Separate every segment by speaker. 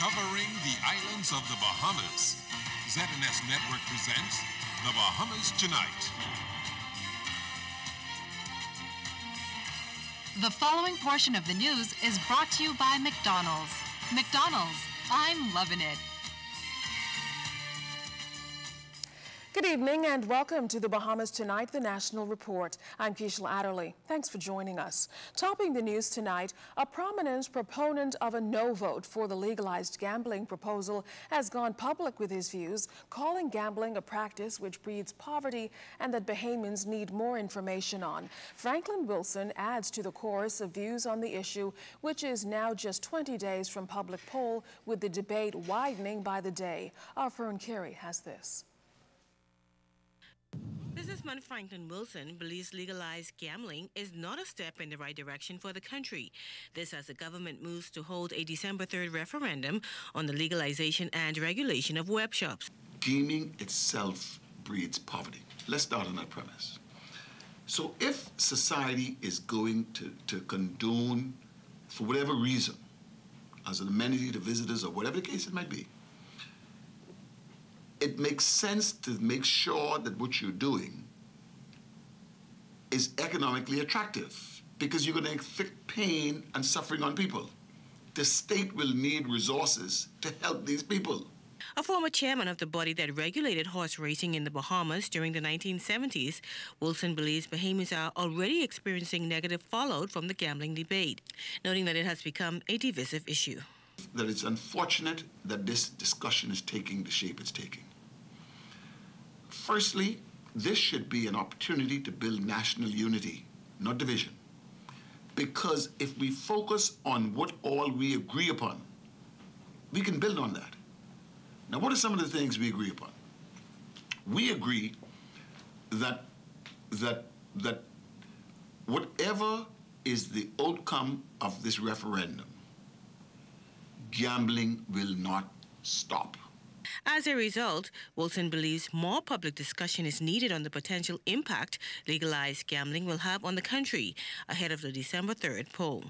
Speaker 1: Covering the islands of the Bahamas, ZNS Network presents The Bahamas Tonight.
Speaker 2: The following portion of the news is brought to you by McDonald's. McDonald's, I'm loving it.
Speaker 3: Good evening and welcome to the Bahamas Tonight, the National Report. I'm Keishla Adderley. Thanks for joining us. Topping the news tonight, a prominent proponent of a no vote for the legalized gambling proposal has gone public with his views, calling gambling a practice which breeds poverty and that Bahamians need more information on. Franklin Wilson adds to the chorus of views on the issue, which is now just 20 days from public poll, with the debate widening by the day. Our Fern Carey has this.
Speaker 4: Businessman Franklin Wilson believes legalized gambling is not a step in the right direction for the country. This as the government moves to hold a December 3rd referendum on the legalization and regulation of web shops.
Speaker 5: Gaming itself breeds poverty. Let's start on that premise. So if society is going to condone, for whatever reason, as an amenity to visitors or whatever the case it might be, it makes sense to make sure that what you're doing is economically attractive, because you're going to inflict pain and suffering on people. The state will need resources to help these people.
Speaker 4: A former chairman of the body that regulated horse racing in the Bahamas during the 1970s, Wilson believes Bahamians are already experiencing negative fallout from the gambling debate, noting that it has become a divisive issue.
Speaker 5: That it's unfortunate that this discussion is taking the shape it's taking. Firstly, this should be an opportunity to build national unity, not division. Because if we focus on what all we agree upon, we can build on that. Now, what are some of the things we agree upon? We agree that whatever is the outcome of this referendum, gambling will not stop.
Speaker 4: As a result, Wilson believes more public discussion is needed on the potential impact legalized gambling will have on the country ahead of the December 3rd poll.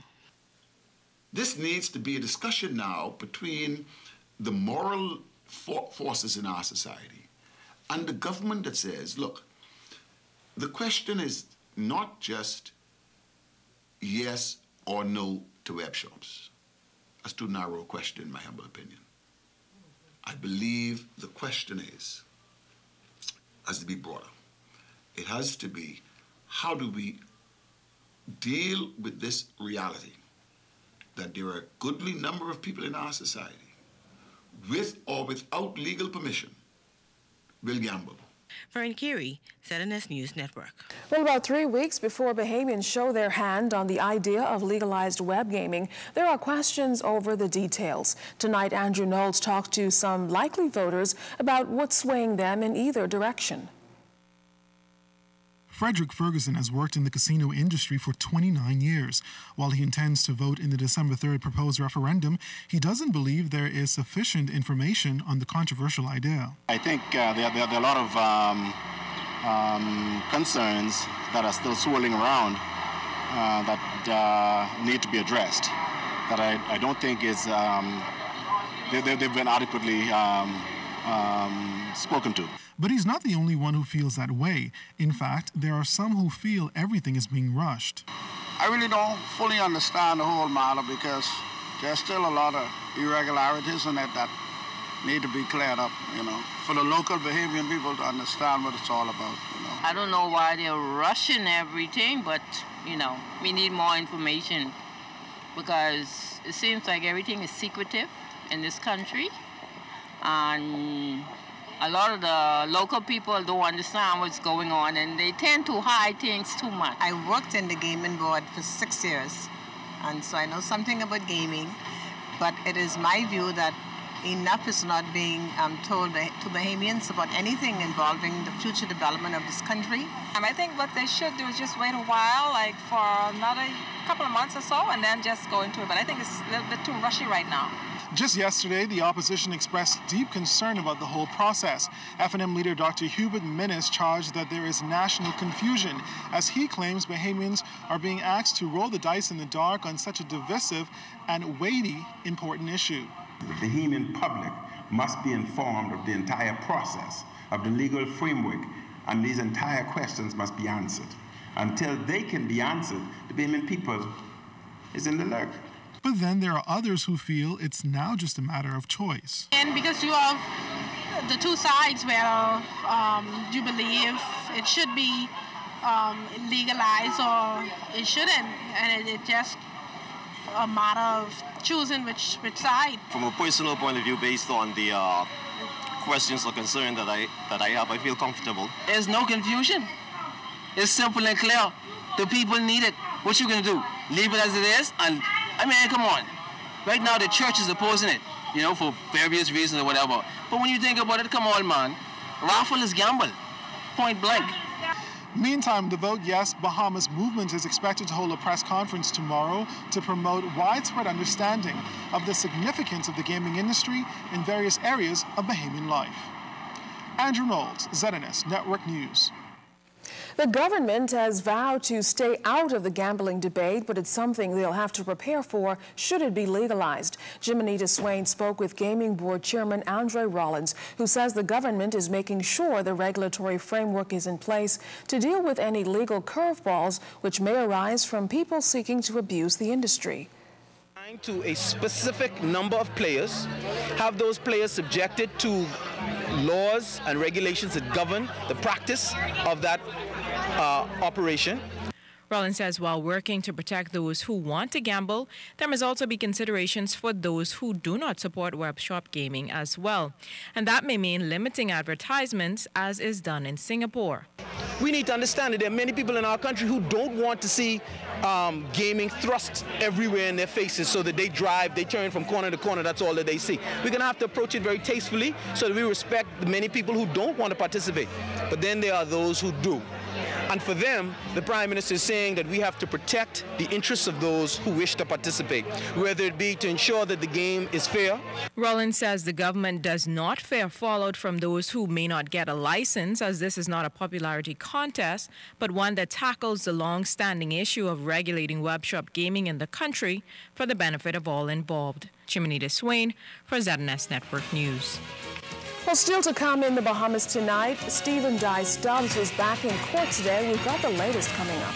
Speaker 5: This needs to be a discussion now between the moral forces in our society and the government that says, look, the question is not just yes or no to web shops. That's too narrow a question, in my humble opinion. I believe the question has to be broader. It has to be, how do we deal with this reality that there are a goodly number of people in our society, with or without legal permission, will gamble?
Speaker 4: Fern Carey, ZNS News Network.
Speaker 3: Well, about 3 weeks before Bahamians show their hand on the idea of legalized web gaming, there are questions over the details. Tonight, Andrew Knowles talked to some likely voters about what's swaying them in either direction.
Speaker 6: Frederick Ferguson has worked in the casino industry for 29 years. While he intends to vote in the December 3rd proposed referendum, he doesn't believe there is sufficient information on the controversial idea.
Speaker 7: I think there are a lot of concerns that are still swirling around that need to be addressed, that I don't think is they've been adequately spoken to.
Speaker 6: But he's not the only one who feels that way. In fact, there are some who feel everything is being rushed.
Speaker 8: I really don't fully understand the whole matter, because there's still a lot of irregularities in it that need to be cleared up, for the local Bahamian people to understand what it's all about,
Speaker 9: I don't know why they're rushing everything, but, we need more information, because it seems like everything is secretive in this country, and a lot of the local people don't understand what's going on, and they tend to hide things too much.
Speaker 10: I worked in the gaming board for 6 years, and so I know something about gaming, but it is my view that enough is not being told to Bahamians about anything involving the future development of this country.
Speaker 11: I think what they should do is just wait a while, like for another couple of months or so, and then just go into it. But I think it's a little bit too rushy right now.
Speaker 6: Just yesterday, the opposition expressed deep concern about the whole process. FNM leader Dr. Hubert Minnis charged that there is national confusion, as he claims Bahamians are being asked to roll the dice in the dark on such a divisive and weighty, important issue.
Speaker 12: The Bahamian public must be informed of the entire process, of the legal framework, and these entire questions must be answered. Until they can be answered, the Bahamian people is in the lurk.
Speaker 6: But then there are others who feel it's now just a matter of choice.
Speaker 13: And because you have the two sides where you believe it should be legalized or it shouldn't, and it's just a matter of choosing which side.
Speaker 14: From a personal point of view, based on the questions or concern that I have, I feel comfortable.
Speaker 15: There's no confusion. It's simple and clear. The people need it. What you gonna do? Leave it as it is? And I mean, come on. Right now, the church is opposing it, you know, for various reasons or whatever. But when you think about it, come on, man. Raffle is gamble. Point blank.
Speaker 6: Meantime, the Vote Yes Bahamas movement is expected to hold a press conference tomorrow to promote widespread understanding of the significance of the gaming industry in various areas of Bahamian life. Andrew Knowles, ZNS Network News.
Speaker 3: The government has vowed to stay out of the gambling debate, but it's something they'll have to prepare for should it be legalized. Jimenita Swain spoke with Gaming Board Chairman Andre Rollins, who says the government is making sure the regulatory framework is in place to deal with any legal curveballs which may arise from people seeking to abuse the industry.
Speaker 16: To a specific number of players, have those players subjected to laws and regulations that govern the practice of that operation.
Speaker 17: Rollins says while working to protect those who want to gamble, there must also be considerations for those who do not support web shop gaming as well. And that may mean limiting advertisements, as is done in Singapore.
Speaker 16: We need to understand that there are many people in our country who don't want to see gaming thrust everywhere in their faces, so that they drive, they turn from corner to corner, that's all that they see. We're going to have to approach it very tastefully so that we respect the many people who don't want to participate. But then there are those who do. And for them, the Prime Minister is saying that we have to protect the interests of those who wish to participate, whether it be to ensure that the game is fair.
Speaker 17: Rollins says the government does not fear fallout from those who may not get a license, as this is not a popularity contest, but one that tackles the long-standing issue of regulating web shop gaming in the country for the benefit of all involved. Jimenita Swain for ZNS Network News.
Speaker 3: Well, still to come in the Bahamas tonight, Stephen Dye Stubbs was back in court today. We've got the latest coming up.